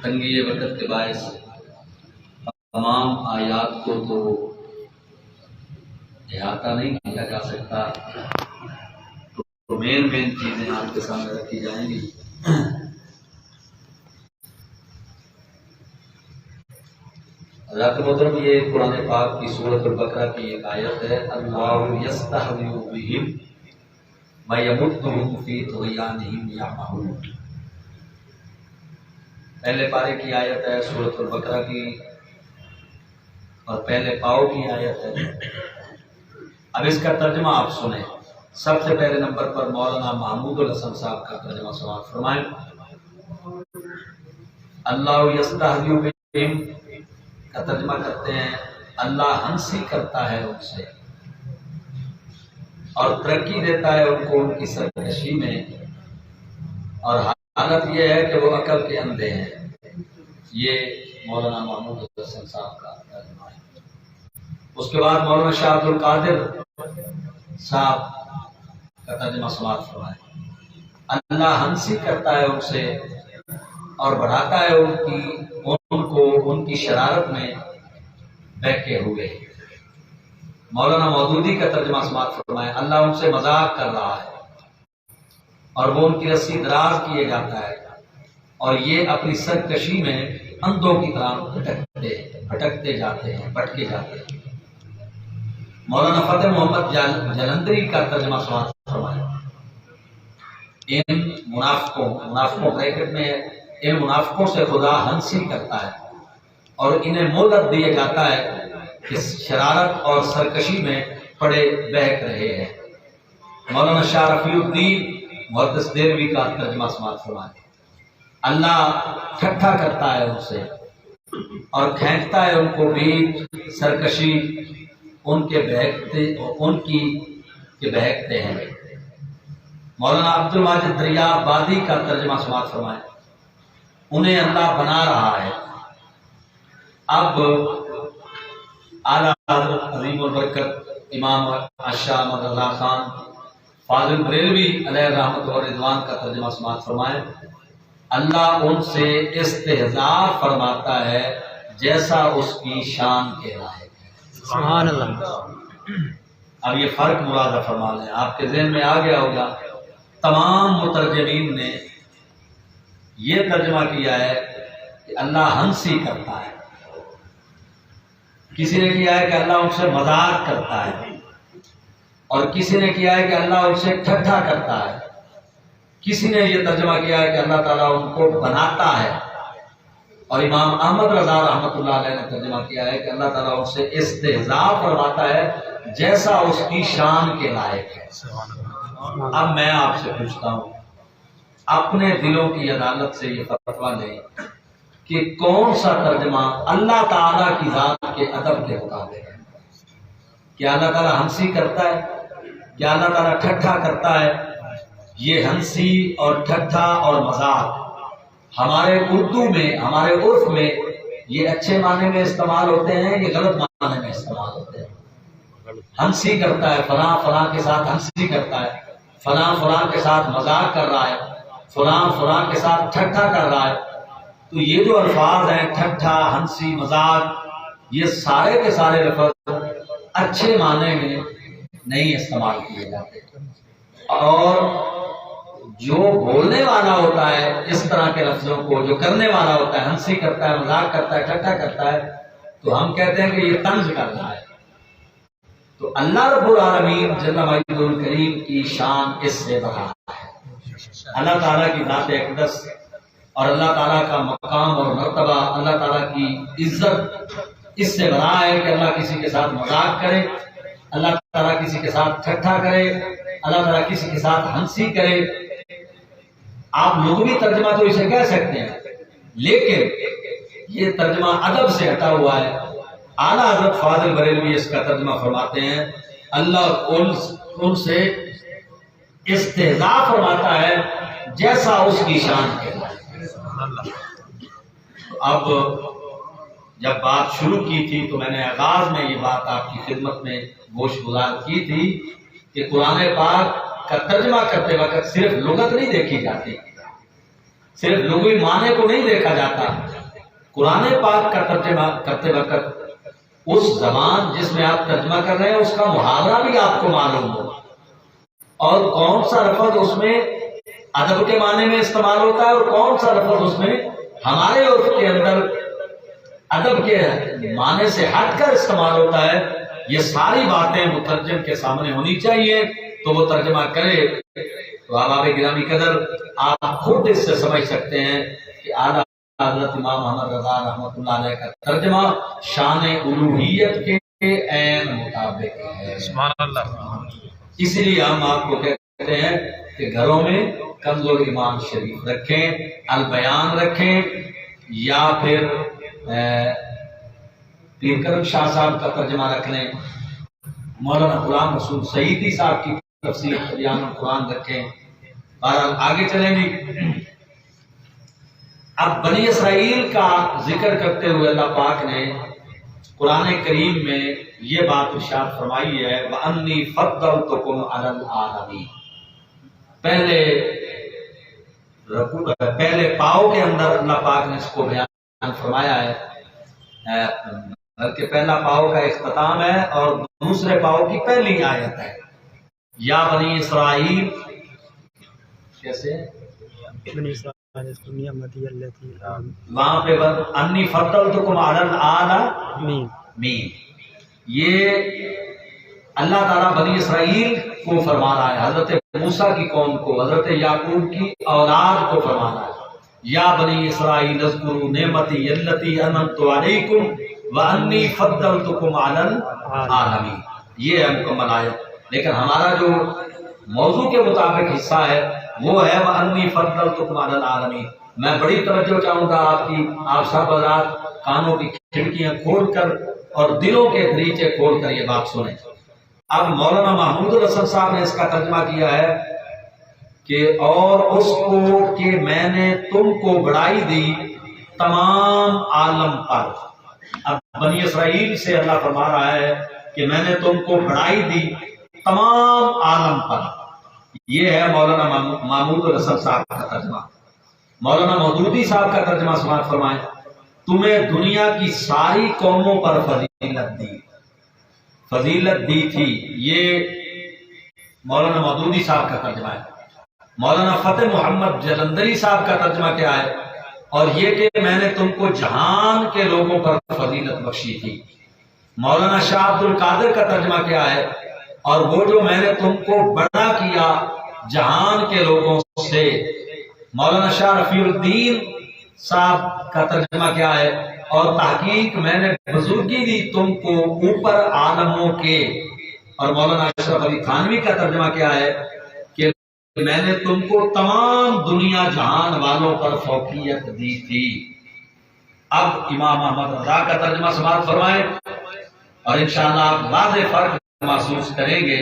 تنگی وقت کے باعث تمام آیات کو تو احاطہ نہیں کیا جا سکتا، تو مین چیزیں آپ کے سامنے رکھی جائیں گی۔ اللہ کے محترم، یہ قرآن پاک کی سورۃ البقرہ کی ایک آیت ہے، اللہ یستہزئ بہم ویمدھم فی طغیانہم یعمہون۔ پہلے پارے کی آیت ہے سورۃ البقرہ کی، اور پہلے پاؤ کی آیت ہے۔ اب اس کا ترجمہ آپ سنیں۔ سب سے پہلے نمبر پر مولانا محمود الحسن صاحب کا ترجمہ سماعت فرمائیں۔ اللہ یستہزئ بہم کا ترجمہ کرتے ہیں اللہ ہنسی کرتا ہے ان سے اور ترقی دیتا ہے ان کو ان کی سرکشی میں، اور حالت یہ ہے کہ وہ عقل کے اندھے ہیں۔ یہ مولانا محمود الحسن صاحب کا ترجمہ ہے۔ اس کے بعد مولانا شاہ عبد القادر صاحب کا ترجمہ سماعت فرمائیں۔ اللہ ہنسی کرتا ہے ان سے اور بڑھاتا ہے ان کو ان کی شرارت میں بہکے ہوئے۔ مولانا مودودی کا ترجمہ سماعت فرمائیں۔ اللہ ان سے مذاق کر رہا ہے اور وہ ان کی رسی دراز کیے جاتا ہے، اور یہ اپنی سرکشی میں اندھوں کی طرح بھٹکتے جاتے ہیں، بھٹکے جاتے ہیں۔ مولانا فتح محمد جلندری کا ترجمہ سماعت فرمائیں۔ ان منافقوں بریکٹ میں ان منافقوں سے خدا ہنسی کرتا ہے اور انہیں مہلت دیا جاتا ہے کہ شرارت اور سرکشی میں پڑے بہک رہے ہیں۔ مولانا شاہ رفیع الدین محدث دہلوی کا ترجمہ سماعت فرمائیں۔ اللہ ٹھٹھا کرتا ہے ان سے اور کھینچتا ہے ان کو بیچ سرکشی ان کے بہکتے ہیں۔ مولانا عبد الماجد دریا بادی کا ترجمہ سماعت فرمائیں۔ انہیں اللہ بنا رہا ہے۔ اب اعلیٰ حضرت عظیم البرکت امام شاہ احمد رضا خان فاضل بریلوی علیہ رحمت و رضوان کا ترجمہ سماعت فرمائیں۔ اللہ ان سے استہزاء فرماتا ہے جیسا اس کی شان کے لائق ہے۔ سبحان اللہ۔ اب یہ فرق مراد فرما لیں، آپ کے ذہن میں آ گیا ہوگا۔ تمام مترجمین نے یہ ترجمہ کیا ہے کہ اللہ ہنسی کرتا ہے، کسی نے کیا ہے کہ اللہ ان سے مذاق کرتا ہے، اور کسی نے کیا ہے کہ اللہ ان سے ٹھٹھا کرتا ہے، کسی نے یہ ترجمہ کیا ہے کہ اللہ تعالیٰ ان کو بناتا ہے، اور امام احمد رضا رحمۃ اللہ علیہ نے ترجمہ کیا ہے کہ اللہ تعالیٰ ان سے استہزاء فرماتا ہے جیسا اس کی شان کے لائق ہے۔ اب میں آپ سے پوچھتا ہوں، اپنے دلوں کی عدالت سے یہ فتویٰ لیں کہ کون سا ترجمہ اللہ تعالیٰ کی ذات کے ادب کے مطابق ہے؟ کیا اللہ تعالیٰ ہنسی کرتا ہے؟ کیا اللہ تعالیٰ ٹھٹھا کرتا ہے؟ یہ ہنسی اور ٹھٹھا اور مذاق ہمارے اردو میں، ہمارے عرف میں یہ اچھے معنی میں استعمال ہوتے ہیں، یہ غلط معنی میں استعمال ہوتے ہیں۔ ہنسی کرتا ہے، فلاں فلاں کے ساتھ ہنسی کرتا ہے، فلاں فلاں کے ساتھ مذاق کر رہا ہے، فلاں فلاں کے ساتھ ٹھٹھا کر رہا ہے۔ تو یہ جو الفاظ ہیں ٹھٹھا، ہنسی، مذاق، یہ سارے کے سارے لفظ اچھے معنی میں نہیں استعمال کیے جاتے، اور جو بولنے والا ہوتا ہے اس طرح کے لفظوں کو، جو کرنے والا ہوتا ہے، ہنسی کرتا ہے، مذاق کرتا ہے، ٹھٹھا کرتا ہے، تو ہم کہتے ہیں کہ یہ طنز کر رہا ہے۔ تو اللہ رب العالمین جل مجدہ الکریم کی شان اس سے بڑا ہے۔ اللہ تعالیٰ کی ذات اقدس اور اللہ تعالیٰ کا مقام اور مرتبہ، اللہ تعالیٰ کی عزت اس سے بڑا ہے کہ اللہ کسی کے ساتھ مذاق کرے، اللہ تعالیٰ کسی کے ساتھ ٹھٹھا کرے، اللہ تعالیٰ کسی کے ساتھ ہنسی کرے۔ آپ لغوی ترجمہ تو اسے کہہ سکتے ہیں، لیکن یہ ترجمہ ادب سے ہٹا ہوا ہے۔ اعلیٰ حضرت فاضل بریلوی اس کا ترجمہ فرماتے ہیں، اللہ ان سے استہزاء فرماتا ہے جیسا اس کی شان ہے۔ اب جب بات شروع کی تھی تو میں نے آغاز میں یہ بات آپ کی خدمت میں گوش گزار کی تھی کہ قرآن پاک کا ترجمہ کرتے وقت صرف لغت نہیں دیکھی جاتی، صرف لغوی معنی کو نہیں دیکھا جاتا، قرآن پاک کا ترجمہ کرتے وقت اس زبان جس میں آپ ترجمہ کر رہے ہیں اس کا محاورہ بھی آپ کو معلوم ہو، اور کون سا لفظ اس میں ادب کے معنی میں استعمال ہوتا ہے اور کون سا لفظ اس میں ہمارے عرف کے اندر ادب کے معنی سے ہٹ کر استعمال ہوتا ہے، یہ ساری باتیں مترجم کے سامنے ہونی چاہیے تو وہ ترجمہ کرے۔ تو احباب گرامی قدر، آپ خود اس سے سمجھ سکتے ہیں کہ اعلیٰ حضرت امام محمد رضا رحمۃ اللہ علیہ کا ترجمہ شان الوہیت کے عین مطابق ہے۔ سبحان اللہ۔ اسی لیے ہم آپ کو کہتے ہیں کہ گھروں میں کنز الایمان شریف رکھیں، البیان رکھیں، یا پھر پیر کرم شاہ صاحب کا ترجمہ رکھ لیں، مولانا غلام رسول سعیدی صاحب کی تفسیر بیان القرآن رکھیں۔ اور آگے چلیں گے۔ اب بنی اسرائیل کا ذکر کرتے ہوئے اللہ پاک نے قرآن کریم میں یہ بات ارشاد فرمائی ہے، وَأَنِّي فَضَّلْتُكُمْ عَلَى الْعَالَمِينَ۔ پہلے پاؤ کے اندر اللہ پاک نے اس کو بیان فرمایا ہے، بلکہ پہلا پاؤ کا اختتام ہے اور دوسرے پاؤ کی پہلی آیت ہے، یا بنی اسرائیل، کیسے وہاں پہ انی فضلتکم علی العالمین، یہ اللہ تعالیٰ بنی اسرائیل کو فرما رہا ہے، حضرت موسیٰ کی قوم کو، حضرت یعقوب کی اولاد کو فرما رہا ہے، یا بنی اسرائیل اذکروا نعمتی التی انعمت علیکم وانی فضلتکم علی العالمین، یہ ہے مکمل آیت۔ لیکن ہمارا جو موضوع کے مطابق حصہ ہے وہ ہے وَأَنِّي فَضَّلْتُكُمْ عَلَى الْعَالَمِينَ۔ میں بڑی توجہ چاہوں گا آپ کی، آپ سب حضرات کانوں کی کھڑکیاں کھول کر اور دلوں کے دریچے کھول کر یہ بات سنیں۔ اب مولانا محمود الحسن صاحب نے اس کا ترجمہ کیا ہے کہ اور اس کو کہ میں نے تم کو بڑائی دی تمام عالم پر۔ اب بنی اسرائیل سے اللہ فرما رہا ہے کہ میں نے تم کو بڑائی دی تمام عالم پر، یہ ہے مولانا محمود الحسن صاحب کا ترجمہ۔ مولانا مودودی صاحب کا ترجمہ سماعت فرمائیں، تمہیں دنیا کی ساری قوموں پر فضیلت دی تھی، یہ مولانا مودودی صاحب کا ترجمہ ہے۔ مولانا فتح محمد جلندری صاحب کا ترجمہ کیا ہے، اور یہ کہ میں نے تم کو جہان کے لوگوں پر فضیلت بخشی تھی۔ مولانا شاہ عبد القادر کا ترجمہ کیا ہے، اور وہ جو میں نے تم کو بڑا کیا جہان کے لوگوں سے۔ مولانا شاہ رفیع الدین صاحب کا ترجمہ کیا ہے، اور تحقیق میں نے بزرگی دی تم کو اوپر عالموں کے۔ اور مولانا اشرف علی تھانوی کا ترجمہ کیا ہے کہ میں نے تم کو تمام دنیا جہان والوں پر فوقیت دی تھی۔ اب امام احمد رضا کا ترجمہ سماعت فرمائیں، اور انشاءاللہ آپ واضح فرق محسوس کریں گے۔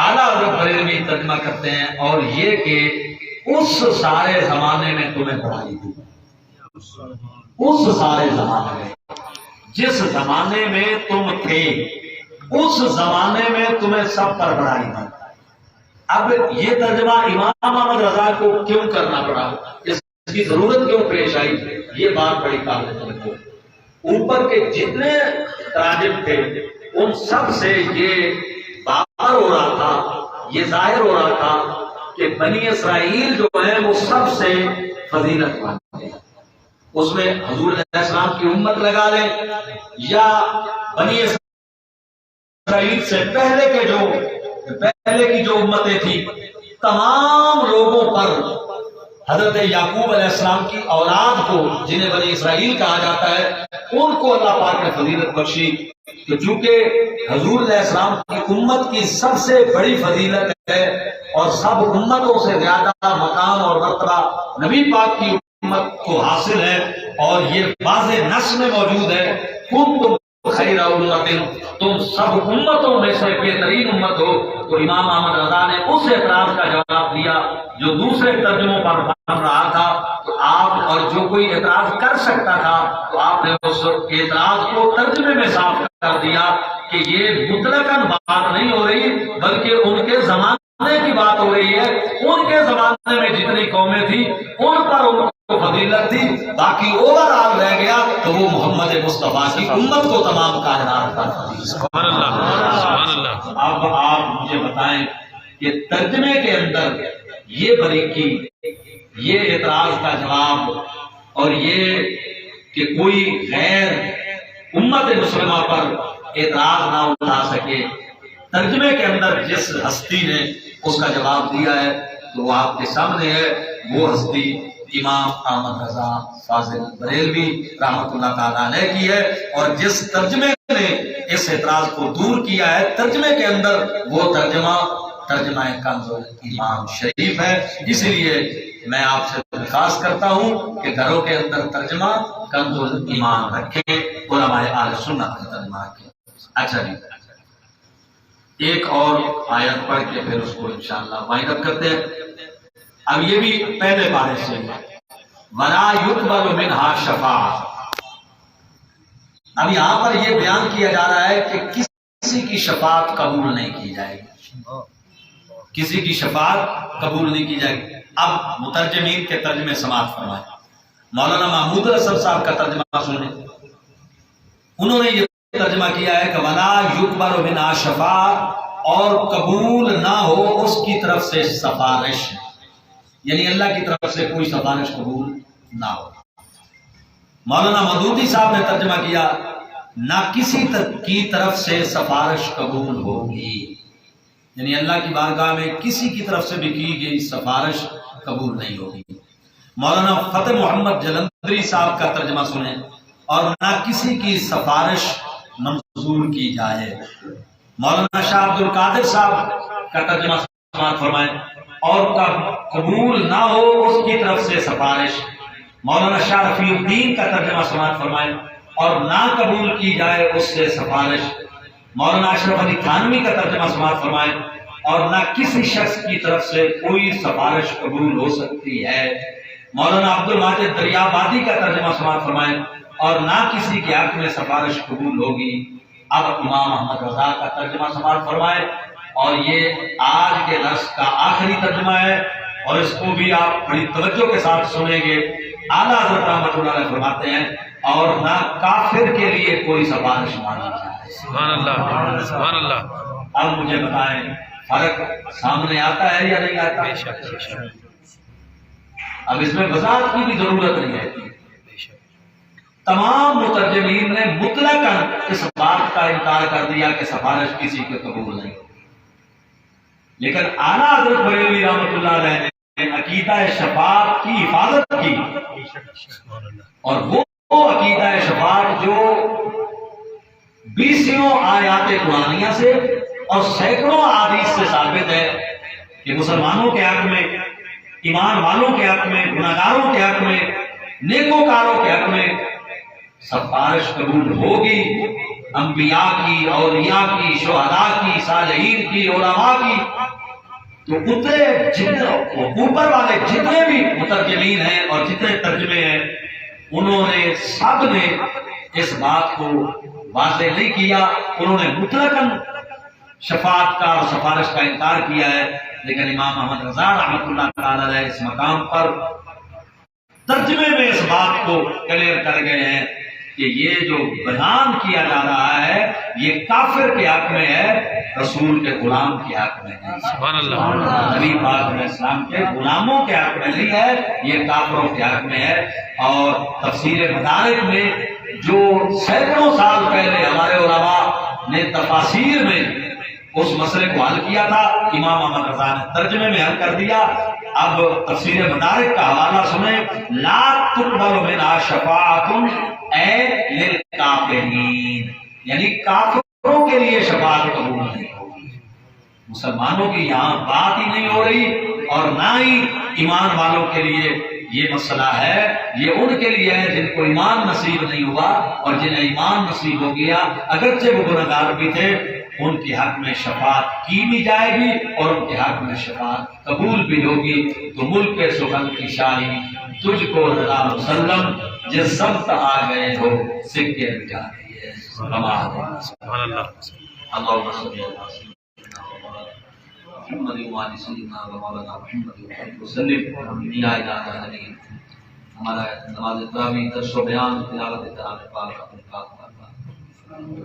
اعلیٰ حضرت بریلوی ترجمہ کرتے ہیں، اور یہ کہ اس سارے زمانے میں تمہیں بڑھائی دی، اس سارے زمانے میں، جس زمانے میں تم تھے اس زمانے میں تمہیں سب پر بڑھائی دی۔ اب یہ ترجمہ امام احمد رضا کو کیوں کرنا پڑا، اس کی ضرورت کیوں پیش آئی، یہ بات بڑی قابل توجہ ہے۔ اوپر کے جتنے تراجم تھے ان سب سے یہ باہر ہو رہا تھا، یہ ظاہر ہو رہا تھا کہ بنی اسرائیل جو ہے وہ سب سے فضیلت والے ہیں۔ اس میں حضور علیہ السلام کی امت لگا لیں، یا بنی اسرائیل سے پہلے کی جو امتیں تھیں، تمام لوگوں پر حضرت یعقوب علیہ السلام کی اولاد کو، جنہیں بنی اسرائیل کہا جاتا ہے، ان کو اللہ پاک نے فضیلت بخشی۔ تو چونکہ حضور علیہ السلام کی امت کی سب سے بڑی فضیلت ہے، اور سب امتوں سے زیادہ مقام اور مرتبہ نبی پاک کی امت کو حاصل ہے، اور یہ واضح نص میں موجود ہے، کنتم خیر امت، تم سب امتوں میں سے بہترین امت ہو۔ تو امام احمد رضا نے اس اعتراض کا جواب دیا جو دوسرے ترجموں پر بن رہا تھا، تو آپ اور جو کوئی اعتراض کر سکتا تھا تو آپ نے اس اعتراض کو ترجمے میں صاف کر دیا کہ یہ مطلقاً بات نہیں ہو رہی، بلکہ ان کے زمانے کی بات ہو رہی ہے۔ ان کے زمانے میں جتنی قومیں تھیں ان پر فضیلت تھی، باقی اوور آل رہ گیا تو وہ محمد مصطفیٰ کی امت کو تمام کائنات کا فضیلت۔ سبحان اللہ، سبحان اللہ۔ اب آپ مجھے بتائیں کہ ترجمے کے اندر یہ باریکی، یہ اعتراض کا جواب، اور یہ کہ کوئی غیر امت مسلمہ پر اعتراض نہ اٹھا سکے، ترجمے کے اندر جس ہستی نے اس کا جواب دیا ہے تو وہ آپ کے سامنے ہے، وہ ہستی امام احمد رضا فاضل بریلوی رحمۃ اللہ تعالیٰ علیہ کی ہے، اور جس ترجمے نے اس اعتراض کو دور کیا ہے ترجمے کے اندر، وہ ترجمہ کنز ایمان شریف ہے۔ اس لیے میں آپ سے درخواست کرتا ہوں کہ گھروں کے اندر ترجمہ کنز ایمان رکھیں، علماء اہل سنت کا ترجمہ رکھیں۔ اچھا جی، ایک اور آیت پڑھ کے پھر اس کو انشاءاللہ وائنڈ اپ کرتے ہیں۔ اب یہ بھی پہلے پارے سے ہے، وَلَا يُقْبَلُ مِنْهَا شَفَاعَةٌ۔ اب یہاں پر یہ بیان کیا جا رہا ہے کہ کسی کی شفاعت قبول نہیں کی جائے گی، کسی کی شفاعت قبول نہیں کی جائے گی۔ اب مترجمین کے ترجمے سماعت فرمائیں۔ مولانا محمود الاسد صاحب کا ترجمہ سنیں، انہوں نے یہ ترجمہ کیا ہے کہ وَلَا يُقْبَلُ مِنْهَا شَفَاعَةٌ، اور قبول نہ ہو اس کی طرف سے سفارش، یعنی اللہ کی طرف سے کوئی سفارش قبول نہ ہو۔ مولانا مودودی صاحب نے ترجمہ کیا نہ کسی کی طرف سے سفارش قبول ہوگی، یعنی اللہ کی بارگاہ میں کسی کی طرف سے بھی کی گئی سفارش قبول نہیں ہوگی۔ مولانا فتح محمد جلندری صاحب کا ترجمہ سنیں، اور نہ کسی کی سفارش منظور کی جائے۔ مولانا شاہ عبد القادر صاحب کا ترجمہ سماعت فرمائیں، اور قبول نہ ہو اس کی طرف سے سفارش۔ مولانا شاہ رفیع الدین کا ترجمہ سماعت فرمائیں، اور نہ قبول کی جائے اس سے سفارش۔ مولانا اشرف علی تھانوی کا ترجمہ سماعت فرمائیں، اور نہ کسی شخص کی طرف سے کوئی سفارش قبول ہو سکتی ہے۔ مولانا عبد الماجد دریابادی کا ترجمہ سماعت فرمائیں، اور نہ کسی کے حق میں سفارش قبول ہوگی۔ اب امام احمد رضا کا ترجمہ سماعت فرمائیں، اور یہ آج کے درس کا آخری ترجمہ ہے، اور اس کو بھی آپ بڑی توجہ کے ساتھ سنیں گے۔ اعلیٰ حضرت رحمۃ اللہ علیہ فرماتے ہیں، اور نہ کافر کے لیے کوئی سفارش مانی جائے۔ سبحان اللہ، سبحان اللہ۔ اب مجھے بتائیں فرق سامنے آتا ہے یا نہیں آتا؟ بے شک، بے شک، اب اس میں وضاحت کی بھی ضرورت نہیں ہے۔ بے شک۔ تمام مترجمین نے مطلقاً اس بات کا انکار کر دیا کہ سفارش کسی کے قبول نہیں ہوگی، لیکن اعلیٰ حضرت بریلوی رحمۃ اللہ علیہ نے عقیدہ شفاعت کی حفاظت کی، اور وہ عقیدہ شفاعت جو 20 آیات قرآنیہ سے اور سینکڑوں احادیث سے ثابت ہے کہ مسلمانوں کے حق میں، ایمان والوں کے حق میں، گناہگاروں کے حق میں، نیکوکاروں کے حق میں سفارش قبول ہوگی۔ انبیاء کی، اولیاء کی، شہداء کی، صالحین کی، علماء کی، تو اتنے جتنے اوپر والے جتنے بھی مترجمین ہیں اور جتنے ترجمے ہیں، انہوں نے سب نے اس بات کو واضح نہیں کیا، انہوں نے مطلقاً شفاعت کا اور سفارش کا انکار کیا ہے۔ لیکن امام احمد رضا رحمۃ اللہ تعالی علیہ اس مقام پر ترجمے میں اس بات کو کلیئر کر گئے ہیں کہ یہ جو بیان کیا جا رہا ہے یہ کافر کے حق میں ہے، رسول کے غلام کے حق میں ہے۔ سبحان اللہ۔ نبی پاک علیہ السلام کے غلاموں کے حق میں نہیں ہے، یہ کافروں کے حق میں ہے۔ اور تفسیر مدارک میں جو سینکڑوں سال پہلے ہمارے علماء نے تفاسیر میں اس مسئلے کو حل کیا تھا، امام احمد رضا نے ترجمے میں حل کر دیا۔ اب تفسیر مدارک کا حوالہ سنیں، لا تقبل منها شفاعۃ اے للکافرین، یعنی کافروں کے لیے شفاعت قبول نہیں ہوگی۔ مسلمانوں کی یہاں بات ہی نہیں ہو رہی، اور نہ ہی ایمان والوں کے لیے یہ مسئلہ ہے، یہ ان کے لیے ہے جن کو ایمان نصیب نہیں ہوا، اور جنہیں ایمان نصیب ہو گیا اگرچہ وہ گنہگار بھی تھے، ان کے حق میں شفاعت کی بھی جائے گی اور ان کے حق میں شفاعت قبول بھی ہوگی۔ تو ملک سخن کی شاہی تجھ کو رضا مسلم، جس سمت آ گئے ہو سکے بجا رہی ہے۔ سبحان اللہ۔ اللہم صلی اللہ محمد وعلی سیدنا و مولانا محمد وسلم۔ یا الہ الا انت ہمارا نماز تراویح درس و بیان تلاوت کلام پاک اپنے پاک فرما۔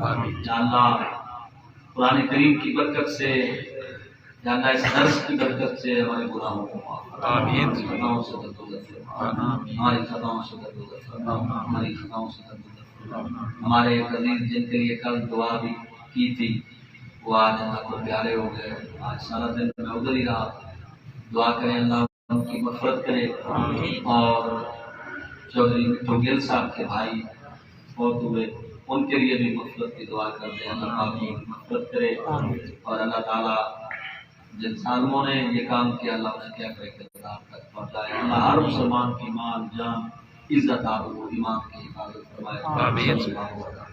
آمین یا اللہ قرآن کریم کی برکت سے، یا اللہ اس درس کی برکت سے ہمارے گناہوں کو معاف فرما، آمین۔ خطاؤں سے درگزر فرما، ہماری خطاؤں سے درگزر فرما، ہماری خطاؤں سے درگزر فرما۔ ہمارے ایک عزیز جن کے لیے کل دعا بھی کی تھی وہ آج اللہ کو پیارے ہو گئے، آج سارا دن میں ادھر ہی رہا۔ دعا کریں اللہ ان کی مغفرت کرے، اور چودھری مٹھو گل صاحب کے بھائی فوت ہوئے ان کے لیے بھی مغفرت کی دعا کر دیں، اللہ پاک ان کی مغفرت کرے، اور اللہ تعالیٰ جن ظالموں نے یہ کام کیا اللہ انہیں کیا کرے کہ عذاب تک پہنچائے۔ اللہ ہر مسلمان کی مال جان عزت آبرو ایمان کی حفاظت فرمائے۔ آمین۔